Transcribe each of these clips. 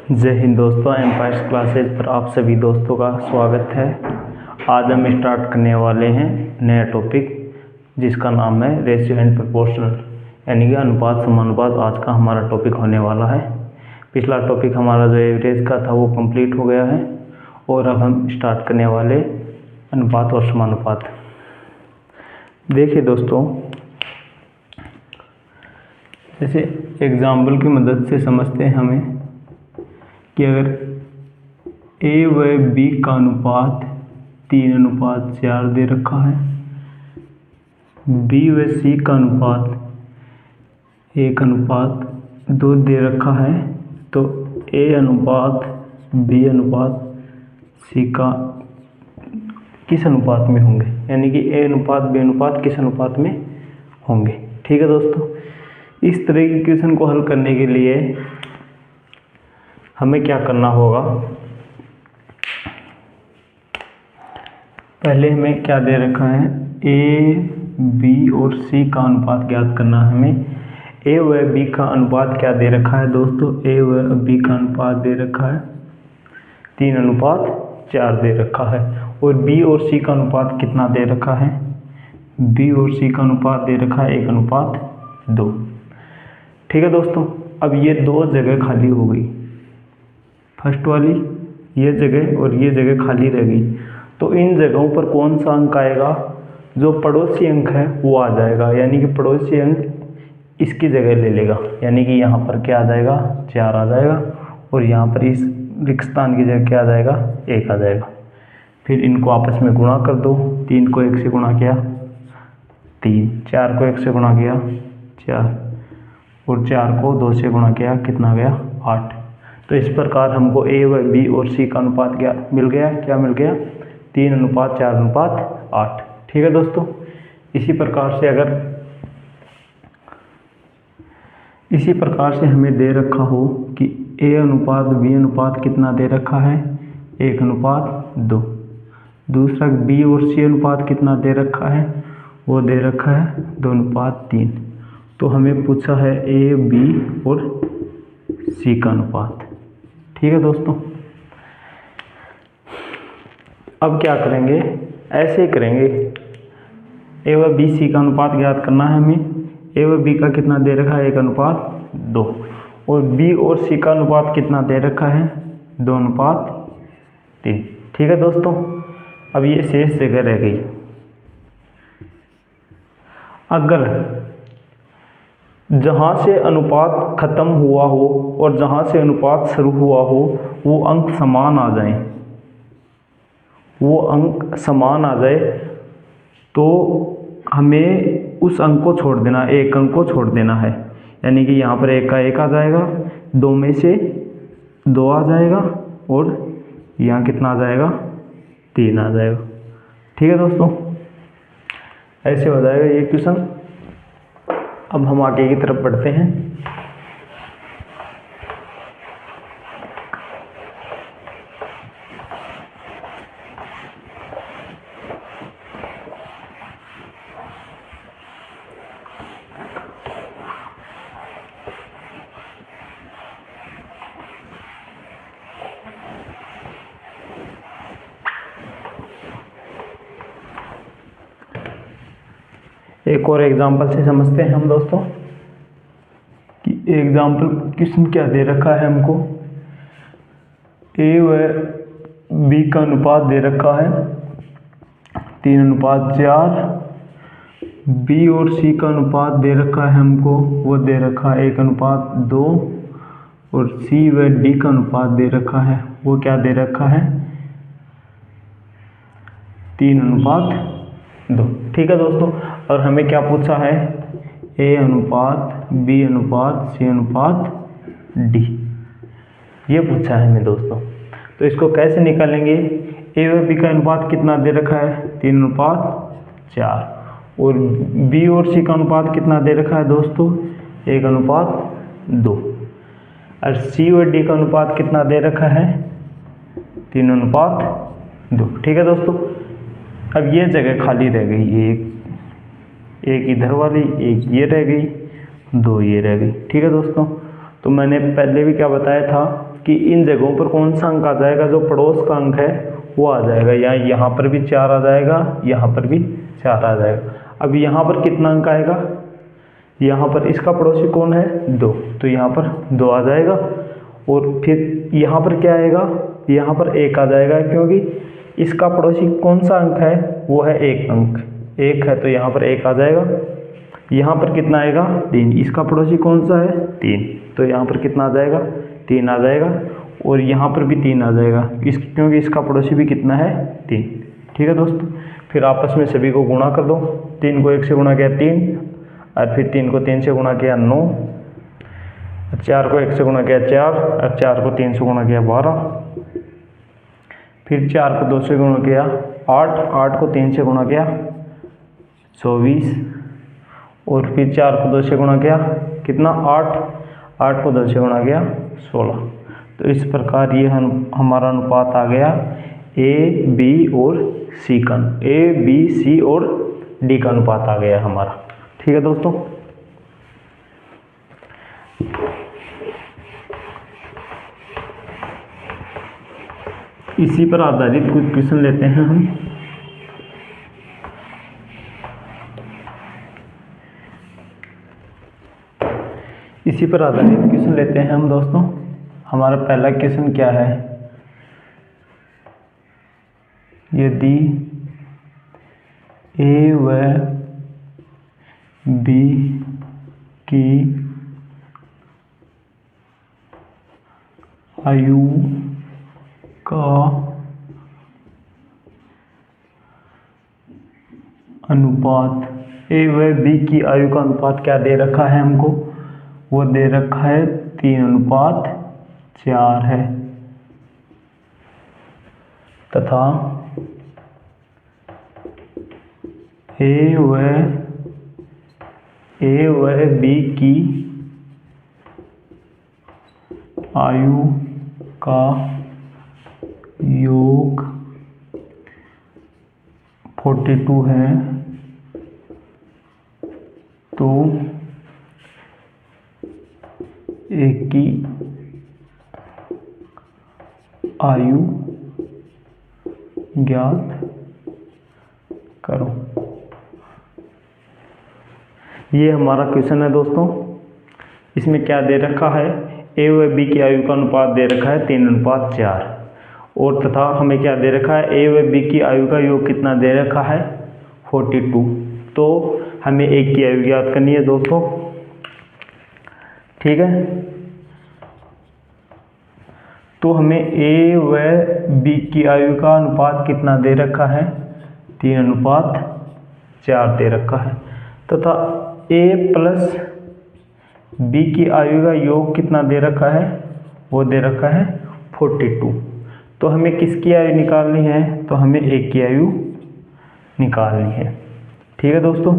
जय हिंद दोस्तों, empires classes पर आप सभी दोस्तों का स्वागत है। आज हम स्टार्ट करने वाले हैं नया टॉपिक जिसका नाम है रेशियो एंड प्रोपोर्शनल, यानी कि अनुपात समानुपात। आज का हमारा टॉपिक होने वाला है। पिछला टॉपिक हमारा जो एवरेज का था वो कंप्लीट हो गया है और अब हम स्टार्ट करने वाले अनुपात और समानुपात। देखिए दोस्तों, जैसे एग्जाम्पल की मदद से समझते हैं हमें कि अगर A व B का अनुपात 3:4 दे रखा है, B व C का अनुपात 1:2 दे रखा है, तो A अनुपात B अनुपात C का किस अनुपात में होंगे, यानी कि A अनुपात B अनुपात किस अनुपात में होंगे। ठीक है दोस्तों, इस तरह के क्वेश्चन को हल करने के लिए हमें क्या करना होगा। पहले हमें क्या दे रखा है, A, B और C का अनुपात ज्ञात करना है हमें। A व B का अनुपात क्या दे रखा है दोस्तों, A व B का अनुपात दे रखा है 3:4 दे रखा है, और B और C का अनुपात कितना दे रखा है, B और C का अनुपात दे रखा है 1:2। ठीक है दोस्तों, अब ये दो जगह खाली हो गई, फर्स्ट वाली ये जगह और ये जगह खाली रह गई। तो इन जगहों पर कौन सा अंक आएगा, जो पड़ोसी अंक है वो आ जाएगा, यानी कि पड़ोसी अंक इसकी जगह ले लेगा, यानी कि यहाँ पर क्या आ जाएगा, 4 आ जाएगा, और यहाँ पर इस रिक्त स्थान की जगह क्या आ जाएगा, 1 आ जाएगा। फिर इनको आपस में गुणा कर दो, 3 को 1 से गुणा किया 3, 4 को 1 से गुणा किया 4, और 4 को 2 से गुणा किया, कितना गया 8। तो इस प्रकार हमको A व B और C का अनुपात क्या मिल गया, 3:4:8। ठीक है दोस्तों, इसी प्रकार से हमें दे रखा हो कि A अनुपात B अनुपात कितना दे रखा है, 1:2। दूसरा B और C अनुपात कितना दे रखा है, वो दे रखा है 2:3। तो हमें पूछा है A, B और C का अनुपात। ठीक है दोस्तों, अब क्या करेंगे, ऐसे ही करेंगे। A व B C का अनुपात ज्ञात करना है हमें। A व B का कितना दे रखा है, 1:2, और B और C का अनुपात कितना दे रखा है, 2:3। ठीक है दोस्तों, अब ये शेष जगह रह गई। अगर जहाँ से अनुपात खत्म हुआ हो और जहाँ से अनुपात शुरू हुआ हो वो अंक समान आ जाए, तो हमें उस अंक को छोड़ देना, एक अंक को छोड़ देना है, यानी कि यहाँ पर 1 का 1 आ जाएगा, 2 में से 2 आ जाएगा, और यहाँ कितना आ जाएगा, 3 आ जाएगा। ठीक है दोस्तों, ऐसे हो जाएगा ये क्वेश्चन। अब हम आगे की तरफ बढ़ते हैं। एक और एग्जांपल से समझते हैं हम दोस्तों कि एग्जांपल क्वेश्चन क्या दे रखा है हमको। A व B का अनुपात दे रखा है 3:4, B और C का अनुपात दे रखा है हमको, वो दे रखा है 1:2, और C व D का अनुपात दे रखा है, वो क्या दे रखा है, 3:2। ठीक है दोस्तों, और हमें क्या पूछा है, A अनुपात B अनुपात C अनुपात D, ये पूछा है हमें दोस्तों। तो इसको कैसे निकालेंगे, A व B का अनुपात कितना दे रखा है, 3:4, और B और C का अनुपात कितना दे रखा है दोस्तों, 1:2, और C व D का अनुपात कितना दे रखा है, 3:2। ठीक है दोस्तों, अब ये जगह खाली रह गई, एक इधर वाली, एक ये रह गई, 2 ये रह गई। ठीक है दोस्तों, तो मैंने पहले भी क्या बताया था कि इन जगहों पर कौन सा अंक आ जाएगा, जो पड़ोस का अंक है वो आ जाएगा। यहाँ पर भी 4 आ जाएगा, यहाँ पर भी 4 आ जाएगा। अब यहाँ पर कितना अंक आएगा, यहाँ पर इसका पड़ोसी कौन है 2, तो यहाँ पर 2 आ जाएगा। और फिर यहाँ पर क्या आएगा, यहाँ पर 1 आ जाएगा, क्योंकि इसका पड़ोसी कौन सा अंक है, वो है 1 अंक, 1 है तो यहाँ पर 1 आ जाएगा। यहाँ पर कितना आएगा 3, इसका पड़ोसी कौन सा है 3, तो यहाँ पर कितना आ जाएगा 3 आ जाएगा। और यहाँ पर भी 3 आ जाएगा, क्योंकि इसका पड़ोसी भी कितना है 3। ठीक है दोस्तों, फिर आपस में सभी को गुणा कर दो। 3 को 1 से गुणा किया 3, और फिर 3 को 3 से गुणा किया 9, 4 को 1 से गुणा किया 4, और 4 को 3 से गुणा किया 12, फिर 4 को 2 से गुणा किया 8, 8 को 3 से गुणा किया 24, और फिर 4 को 2 से गुणा किया कितना 8, 8 को 2 से गुणा किया 16। तो इस प्रकार ये हमारा अनुपात आ गया ए बी और सी का, ए बी सी और डी का अनुपात आ गया हमारा। ठीक है दोस्तों, इसी पर आधारित कुछ क्वेश्चन लेते हैं हम। इसी पर आधारित क्वेश्चन लेते हैं हम दोस्तों। हमारा पहला क्वेश्चन क्या है, यदि ए व बी की आयु का अनुपात, ए व बी की आयु का अनुपात क्या दे रखा है हमको, वो दे रखा है 3:4 है, तथा ए व बी की आयु का योग 42 है, तो एक की आयु ज्ञात करो। ये हमारा क्वेश्चन है दोस्तों। इसमें क्या दे रखा है, ए व बी की आयु का अनुपात दे रखा है 3:4, और तथा हमें क्या दे रखा है, ए व बी की आयु का योग कितना दे रखा है 42। तो हमें एक की आयु ज्ञात करनी है दोस्तों। ठीक है, तो हमें ए व बी की आयु का अनुपात कितना दे रखा है 3:4 दे रखा है, तथा ए प्लस बी की आयु का योग कितना दे रखा है, वो दे रखा है 42। तो हमें किसकी आयु निकालनी है, तो हमें एक की आयु निकालनी है। ठीक है दोस्तों,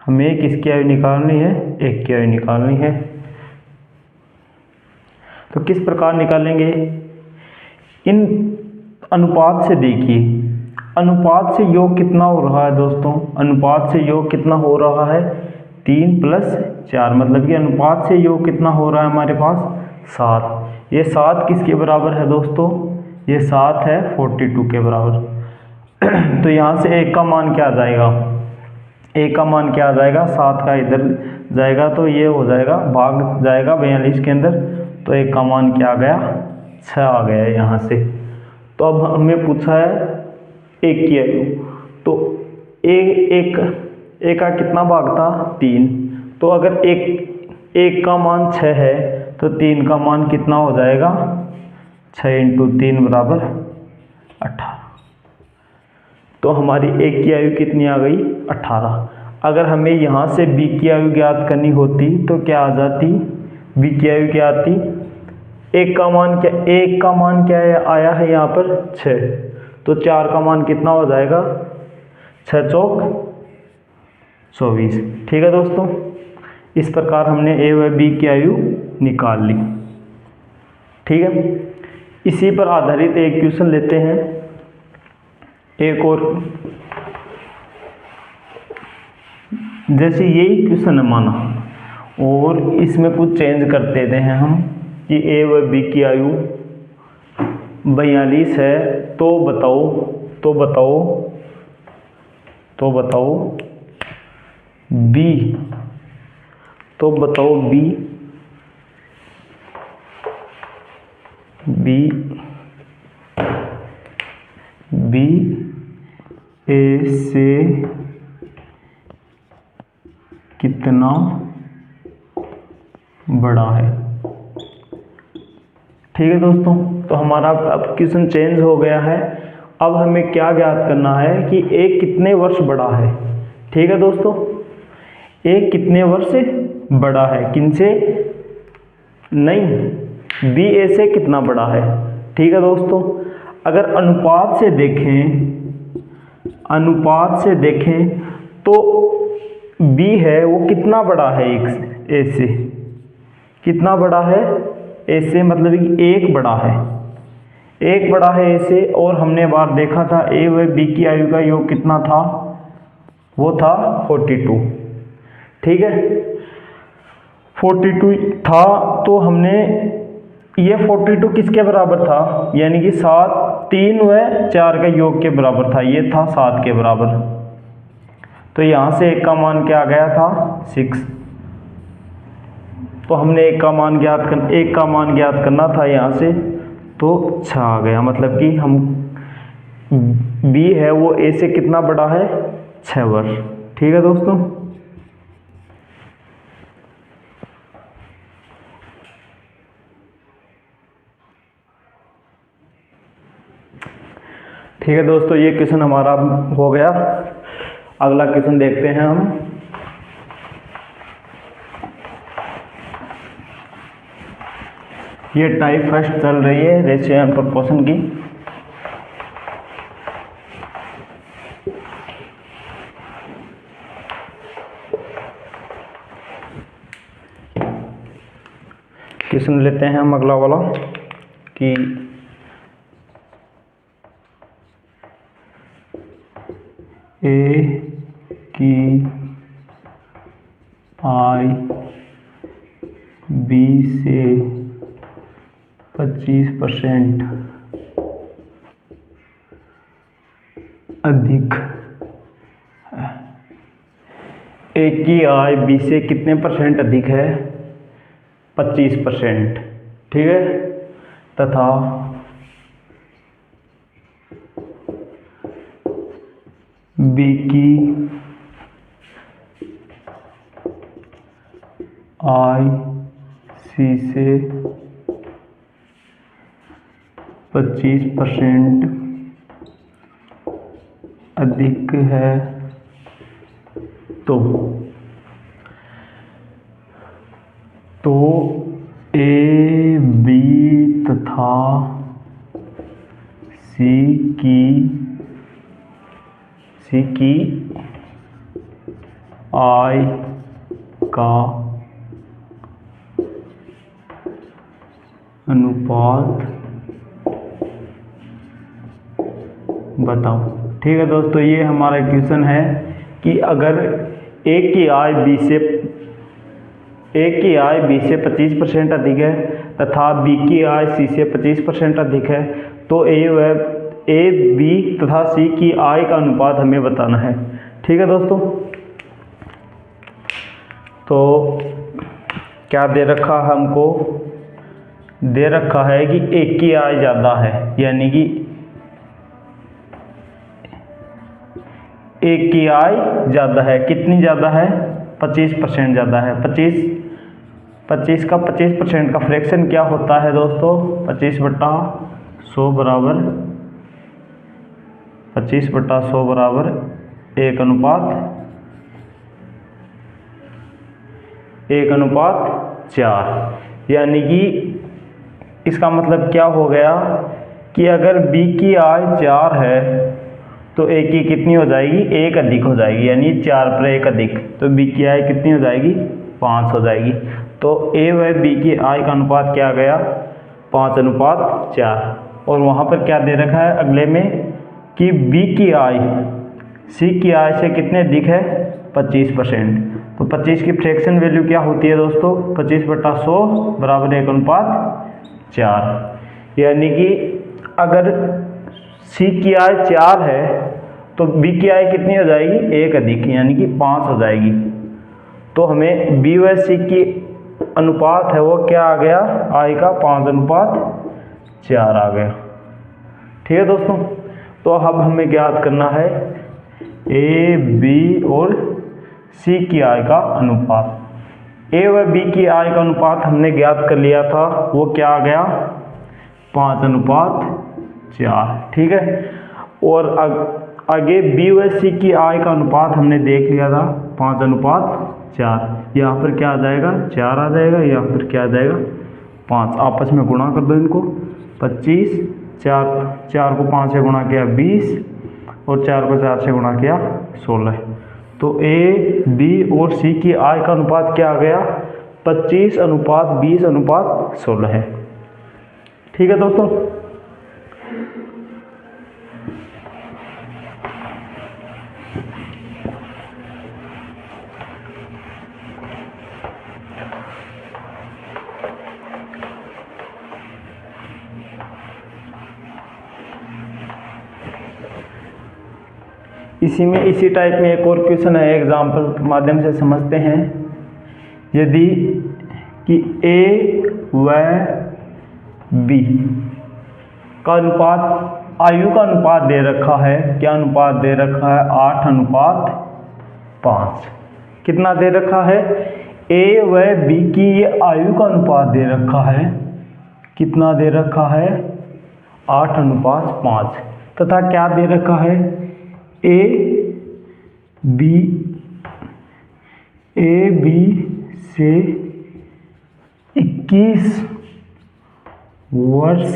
हमें किसकी आयु निकालनी है, एक की आयु निकालनी है। तो किस प्रकार निकालेंगे, इन अनुपात से देखिए, अनुपात से योग कितना हो रहा है दोस्तों, अनुपात से योग कितना हो रहा है 3+4, मतलब कि अनुपात से योग कितना हो रहा है हमारे पास 7। ये 7 किसके बराबर है दोस्तों, ये 7 है 42 के बराबर। तो यहाँ से एक का मान क्या आ जाएगा, एक का मान क्या आ जाएगा, 7 का इधर जाएगा तो ये हो जाएगा, भाग जाएगा 42 के अंदर, तो एक का मान क्या आ गया 6 आ गया यहाँ से। तो अब हमें पूछा है एक की आयु, तो एक का कितना भाग था 3, तो अगर एक का मान 6 है तो 3 का मान कितना हो जाएगा, 6 × 3 = 18। तो हमारी एक की आयु कितनी आ गई 18। अगर हमें यहाँ से बी की आयु ज्ञात करनी होती तो क्या आ जाती, बी की आयु क्या आती, एक का मान क्या आया है यहाँ पर 6, तो 4 का मान कितना हो जाएगा, 6 चौक 24। ठीक है दोस्तों, इस प्रकार हमने ए व बी की आयु निकाल ली। ठीक है, इसी पर आधारित एक क्वेश्चन लेते हैं, एक और। जैसे यही क्वेश्चन है माना, और इसमें कुछ चेंज कर देते हैं हम। कि ए व बी की आयु 42 है, तो बताओ बी ए से कितना बड़ा है। ठीक है दोस्तों, तो हमारा अब क्वेश्चन चेंज हो गया है। अब हमें क्या ज्ञात करना है कि ए कितने वर्ष बड़ा है। ठीक है दोस्तों, ए कितने वर्ष बड़ा है, किनसे नहीं, बी ए से कितना बड़ा है। ठीक है दोस्तों, अगर अनुपात से देखें तो बी है वो कितना बड़ा है ए से, कितना बड़ा है ए से, मतलब कि एक बड़ा है ए से। और हमने बार देखा था ए व बी की आयु का योग कितना था, वो था 42। ठीक है, 42 था, तो हमने ये 42 किसके बराबर था, यानी कि 7, 3 व 4 का योग के बराबर था, ये था 7 के बराबर। तो यहाँ से एक का मान क्या आ गया था 6। तो हमने एक का मान ज्ञात करना था यहाँ से, तो 6 आ गया। मतलब कि हम बी है वो ए से कितना बड़ा है, 6 वर्ष। ठीक है दोस्तों, ठीक है दोस्तों, ये क्वेश्चन हमारा हो गया। अगला क्वेश्चन देखते हैं हम। ये टाइप फर्स्ट चल रही है रेशियो एंड प्रोपोर्शन की। क्वेश्चन लेते हैं हम अगला वाला कि ए की आई बी से 25% अधिक है। ए की आय बी से कितने परसेंट अधिक है, 25%। ठीक है, तथा बी की आय सी से 25% अधिक है, तो ए बी तथा सी की आय का अनुपात बताओ। ठीक है दोस्तों, ये हमारा क्वेश्चन है कि अगर ए की आय बी से 25% अधिक है तथा बी की आय सी से 25% अधिक है, तो ए बी तथा सी की आय का अनुपात हमें बताना है। ठीक है दोस्तों, तो क्या दे रखा है हमको, दे रखा है कि ए की आय ज़्यादा है, यानी कि ए की आय ज़्यादा है। कितनी ज़्यादा है, 25% ज़्यादा है। 25 का 25% का फ्रैक्शन क्या होता है दोस्तों, 25/100 बराबर 25/100 बराबर 1:4। यानी कि इसका मतलब क्या हो गया कि अगर बी की आय 4 है तो ए की कितनी हो जाएगी, 1 अधिक हो जाएगी, यानी 4 पर 1 अधिक, तो बी की आय कितनी हो जाएगी, 5 हो जाएगी। तो ए व बी की आय का अनुपात क्या आ गया, 5:4। और वहाँ पर क्या दे रखा है अगले में कि बी की आय सी की आय से कितने अधिक है, 25%। तो 25 की फ्रैक्शन वैल्यू क्या होती है दोस्तों, 25/100 बराबर 1/4। यानी कि अगर C की आय 4 है तो B की आय कितनी हो जाएगी, 1 अधिक यानी कि 5 हो जाएगी। तो हमें B व C की अनुपात है वो क्या आ गया, आय का 5:4 आ गया। ठीक है दोस्तों, तो अब हमें ज्ञात करना है A, B और C की आय का अनुपात। A व B की आय का अनुपात हमने ज्ञात कर लिया था, वो क्या आ गया, 5:4। ठीक है, और आगे B व C की आय का अनुपात हमने देख लिया था 5:4। यहाँ पर क्या आ जाएगा, 4 आ जाएगा, यहाँ पर क्या आ जाएगा, 5। आपस में गुणा कर दो इनको, 25, 4 को 5 से गुणा किया 20 और 4 को 4 से गुणा किया 16। तो A, B और C की आय का अनुपात क्या आ गया, 25:20:16 है। ठीक है दोस्तों, इसी टाइप में एक और क्वेश्चन है, एग्जाम्पल के माध्यम से समझते हैं। यदि कि A व B का अनुपात, आयु का अनुपात दे रखा है, क्या अनुपात दे रखा है, 8:5। कितना दे रखा है, A व B की ये आयु का अनुपात दे रखा है, कितना दे रखा है, 8:5। तथा क्या दे रखा है, A B से 21 वर्ष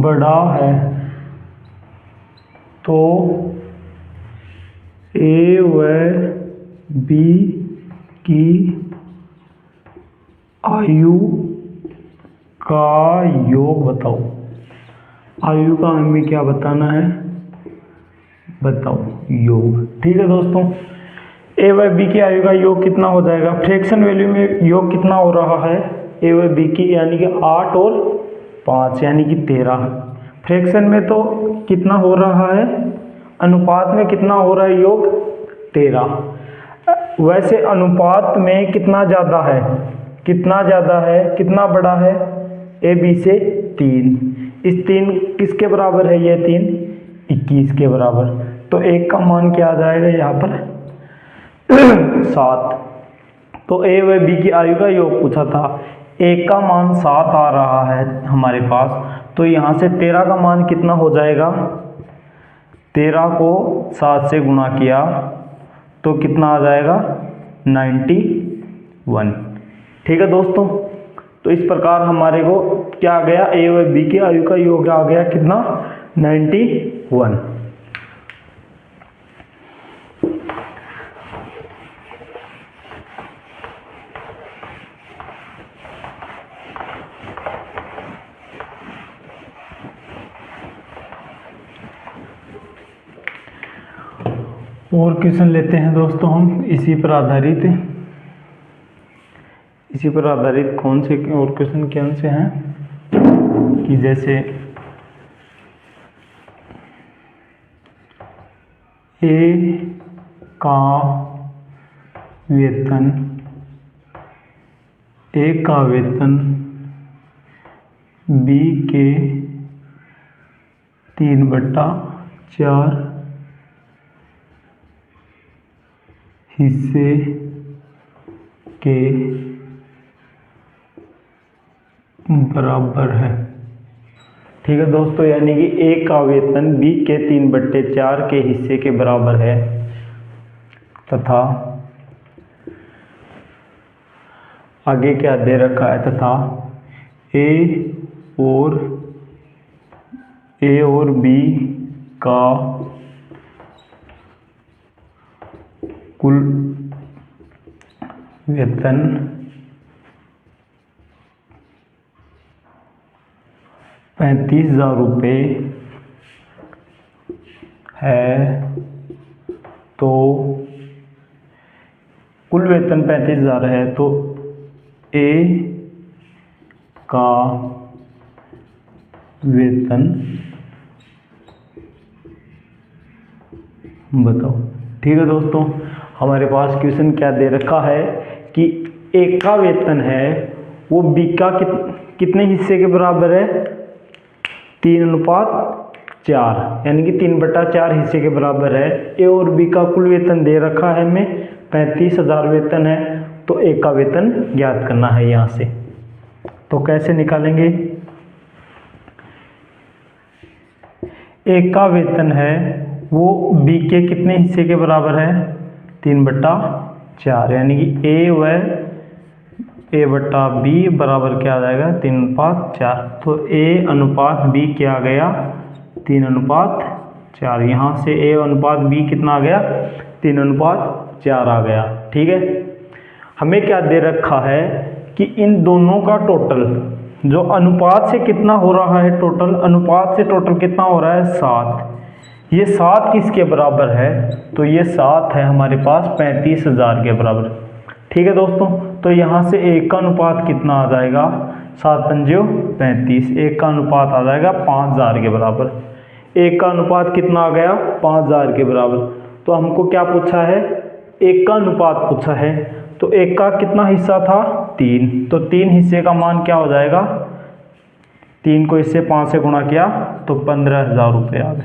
बड़ा है, तो A व B की आयु का योग बताओ। आयु का हमें क्या बताना है, बताओ योग। ठीक है दोस्तों, A व B की आयु का योग कितना हो जाएगा, फ्रैक्शन वैल्यू में योग कितना हो रहा है A व B की, यानी कि 8 और 5 यानी कि 13। फ्रैक्शन में तो कितना हो रहा है, अनुपात में कितना हो रहा है योग, 13। वैसे अनुपात में कितना ज़्यादा है, कितना ज़्यादा है, कितना बड़ा है, A B से 3। इस 3 किसके बराबर है, ये 3 21 के बराबर। तो 1 का मान क्या आ जाएगा यहाँ पर 7। तो A व B की आयु का योग पूछा था, 1 का मान 7 आ रहा है हमारे पास, तो यहाँ से 13 का मान कितना हो जाएगा, 13 को 7 से गुणा किया तो कितना आ जाएगा, 91। ठीक है दोस्तों, तो इस प्रकार हमारे को क्या आ गया, A व B की आयु का योग आ गया कितना, 91। और क्वेश्चन लेते हैं दोस्तों हम इसी पर आधारित कौन से और क्वेश्चन कौन से हैं कि जैसे A का वेतन B के 3/4 हिस्से के बराबर है। ठीक है दोस्तों, यानी कि A का वेतन B के 3/4 के हिस्से के बराबर है तथा आगे क्या दे रखा है, तथा A और B का कुल वेतन 35,000 रुपये है, तो कुल वेतन 35,000 है तो ए का वेतन बताओ। ठीक है दोस्तों, हमारे पास क्वेश्चन क्या दे रखा है कि ए का वेतन है वो बी का कितने हिस्से के बराबर है, 3:4, यानी कि 3/4 हिस्से के बराबर है। ए और बी का कुल वेतन दे रखा है हमें 35,000 वेतन है, तो ए का वेतन ज्ञात करना है यहाँ से। तो कैसे निकालेंगे, ए का वेतन है वो बी के कितने हिस्से के बराबर है, 3/4, यानी कि ए बटा बी बराबर क्या आ जाएगा, 3:4। तो ए अनुपात बी क्या आ गया, 3:4। यहाँ से ए अनुपात बी कितना आ गया, 3:4 आ गया। ठीक है, हमें क्या दे रखा है कि इन दोनों का टोटल जो अनुपात से कितना हो रहा है, टोटल अनुपात से टोटल कितना हो रहा है, 7। ये 7 किसके बराबर है, तो ये 7 है हमारे पास 35,000 के बराबर। ठीक है दोस्तों, तो यहाँ से एक का अनुपात कितना आ जाएगा, 7×5 35, एक का अनुपात आ जाएगा 5,000 के बराबर। एक का अनुपात कितना आ गया, 5,000 के बराबर। तो हमको क्या पूछा है, एक का अनुपात पूछा है, तो एक का कितना हिस्सा था, 3, तो 3 हिस्से का मान क्या हो जाएगा, 3 को इससे 5 से गुणा किया तो 15,000 रुपये आ गए।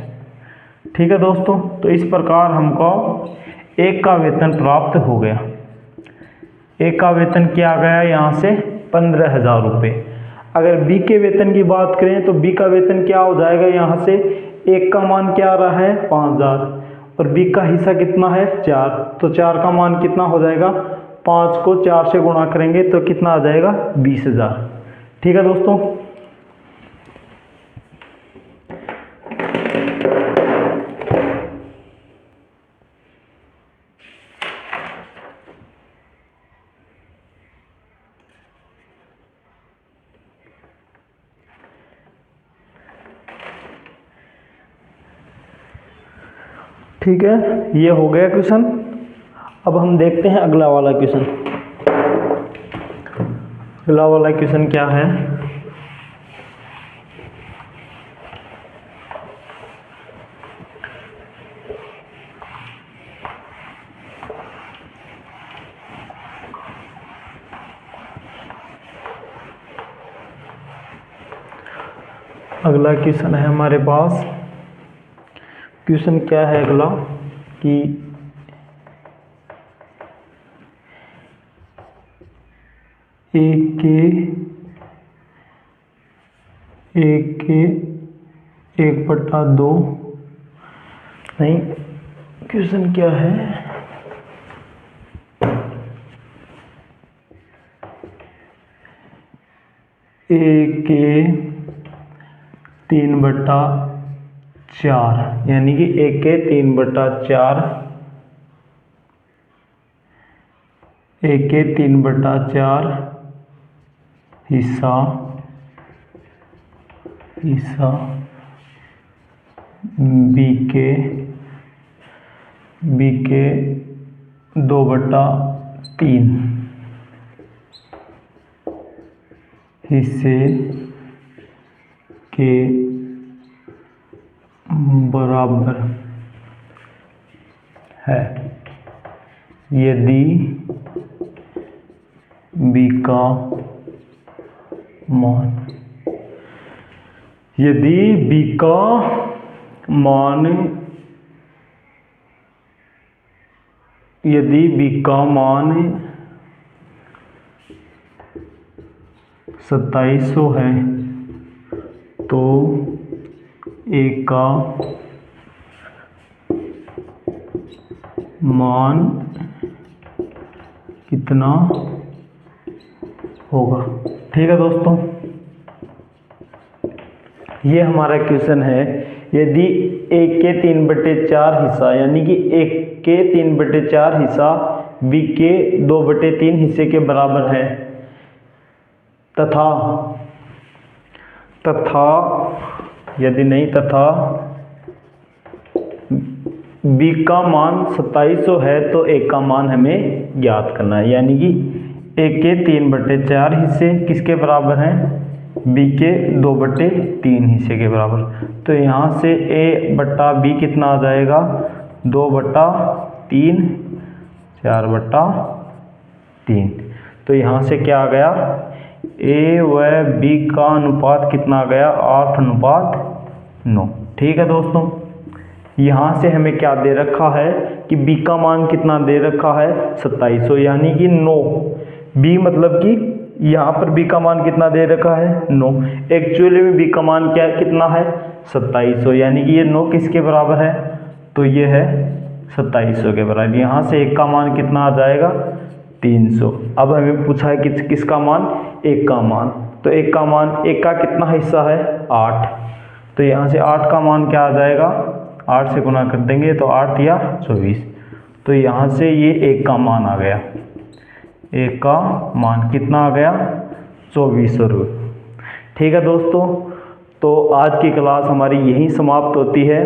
ठीक है दोस्तों, तो इस प्रकार हमको एक का वेतन प्राप्त हो गया। एक का वेतन क्या आ गया यहाँ से, 15,000 रुपये। अगर बी के वेतन की बात करें तो बी का वेतन क्या हो जाएगा, यहाँ से एक का मान क्या आ रहा है, 5,000, और बी का हिस्सा कितना है, 4, तो 4 का मान कितना हो जाएगा, 5 को 4 से गुणा करेंगे तो कितना आ जाएगा, 20,000। ठीक है दोस्तों, ठीक है, ये हो गया क्वेश्चन। अब हम देखते हैं अगला वाला क्वेश्चन। अगला वाला क्वेश्चन क्या है, अगला क्वेश्चन है हमारे पास। क्वेश्चन क्या है अगला कि एक के 1/2 नहीं, क्वेश्चन क्या है, एक के 3/4, यानी कि 1 के 3/4, 1 के 3/4 हिस्सा बी के 2/3 हिस्से के बराबर है, यदि बी का मान, यदि बी का मान 2700 है तो ए का मान कितना होगा। ठीक है दोस्तों, ये हमारा क्वेश्चन है। यदि 1 के 3/4 हिस्सा, यानी कि 1 के 3/4 हिस्सा बी के 2/3 हिस्से के बराबर है, तथा यदि नहीं, तथा बी का मान 2700 है तो ए का मान हमें ज्ञात करना है, यानी कि ए के 3/4 हिस्से किसके बराबर हैं, बी के 2/3 हिस्से के बराबर। तो यहाँ से ए बट्टा बी कितना आ जाएगा, 2/3 4/3। तो यहाँ से क्या आ गया, ए व बी का अनुपात कितना आ गया, 8:9। ठीक है दोस्तों, यहाँ से हमें क्या दे रखा है कि b का मान कितना दे रखा है, 2700, यानी कि 9। b मतलब कि यहाँ पर b का मान कितना दे रखा है, 9। एक्चुअली में b का मान क्या कितना है, 2700, यानी कि ये 9 किसके बराबर है, तो ये है 2700 के बराबर। यहाँ से 1 का मान कितना आ जाएगा, 300। अब हमें पूछा है कि किसका मान, 1 का मान। तो 1 का मान, 1 का कितना हिस्सा है, 8। तो यहाँ से 8 का मान क्या आ जाएगा, 8 से गुना कर देंगे तो 8 या 24। तो यहाँ से ये 1 का मान आ गया, 1 का मान कितना आ गया, 2400 रुपये। ठीक है दोस्तों, तो आज की क्लास हमारी यहीं समाप्त होती है।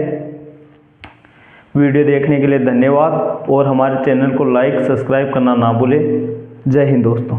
वीडियो देखने के लिए धन्यवाद और हमारे चैनल को लाइक सब्सक्राइब करना ना भूलें। जय हिंद दोस्तों।